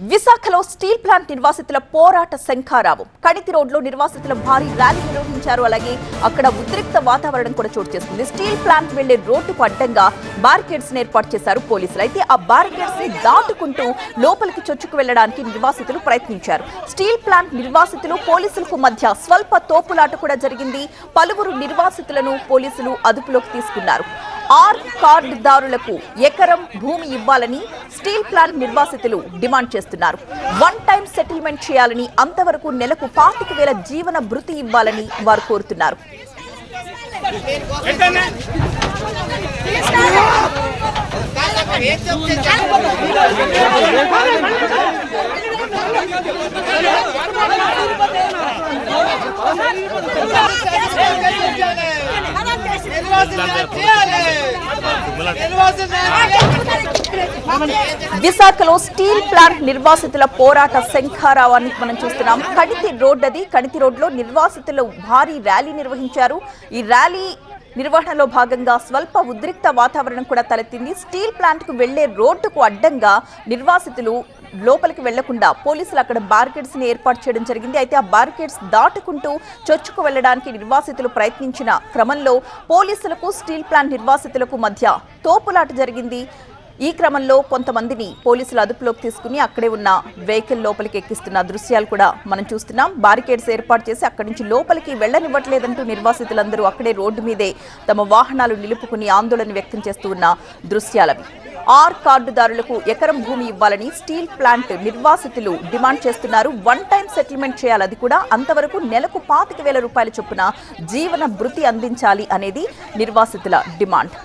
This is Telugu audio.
విశాఖలో స్టీల్ ప్లాంట్ నిర్వాసితుల పోరాట శంఖారావం. కణితి రోడ్లో నిర్వాసితుల భారీ ర్యాలీ నిర్వహించారు. అలాగే అక్కడ ఉద్రిక్త వాతావరణం కూడా చోటు చేసుకుంది. స్టీల్ ప్లాంట్ వెళ్లే రోడ్డుకు అడ్డంగా బారికేడ్స్ ఏర్పాటు చేశారు పోలీసులు. అయితే ఆ బారికేడ్స్ ని దాటుకుంటూ లోపలికి చొచ్చుకు వెళ్లడానికి నిర్వాసితులు ప్రయత్నించారు. స్టీల్ ప్లాంట్ నిర్వాసితులు పోలీసులకు మధ్య స్వల్ప తోపులాట కూడా జరిగింది. పలువురు నిర్వాసితులను పోలీసులు అదుపులోకి తీసుకున్నారు. కార్డుదారులకు ఎకరం భూమి ఇవ్వాలని స్టీల్ ప్లాంట్ నిర్వాసితులు డిమాండ్ చేస్తున్నారు. వన్ టైం సెటిల్మెంట్ చేయాలని, అంతవరకు నెలకు 25,000 జీవన భృతి ఇవ్వాలని వారు కోరుతున్నారు. విశాఖలో స్టీల్ ప్లాంట్ నిర్వాసితుల పోరాట శంఖారావాన్ని మనం చూస్తున్నాం. కణితి రోడ్లో నిర్వాసితులు భారీ ర్యాలీ నిర్వహించారు. ఈ ర్యాలీ నిర్వహణలో భాగంగా స్వల్ప ఉద్రిక్త వాతావరణం కూడా తలెత్తింది. స్టీల్ ప్లాంట్ కు వెళ్లే రోడ్డుకు అడ్డంగా నిర్వాసితులు లోపలికి వెళ్లకుండా పోలీసులు అక్కడ బారికేడ్స్ ని ఏర్పాటు చేయడం జరిగింది. అయితే ఆ బారికేడ్స్ దాటుకుంటూ చొచ్చుకు వెళ్లడానికి నిర్వాసితులు ప్రయత్నించిన క్రమంలో పోలీసులకు స్టీల్ ప్లాంట్ నిర్వాసితులకు మధ్య తోపులాట జరిగింది. ఈ క్రమంలో కొంతమందిని పోలీసులు అదుపులోకి తీసుకుని అక్కడే ఉన్న వెహికల్ లోపలికి ఎక్కిస్తున్న దృశ్యాలు కూడా మనం చూస్తున్నాం. బారికేడ్స్ ఏర్పాటు చేసి అక్కడి నుంచి లోపలికి వెళ్లనివ్వట్లేదంటూ నిర్వాసితులందరూ అక్కడే రోడ్డు మీదే తమ వాహనాలు నిలుపుకుని ఆందోళన వ్యక్తం చేస్తూ ఉన్న దృశ్యాలవి. కార్డుదారులకు ఎకరం భూమి ఇవ్వాలని స్టీల్ ప్లాంట్ నిర్వాసితులు డిమాండ్ చేస్తున్నారు. వన్ టైం సెటిల్మెంట్ చేయాలి, అది కూడా అంతవరకు నెలకు 25,000 రూపాయల చొప్పున జీవన భృతి అందించాలి అనేది నిర్వాసితుల డిమాండ్.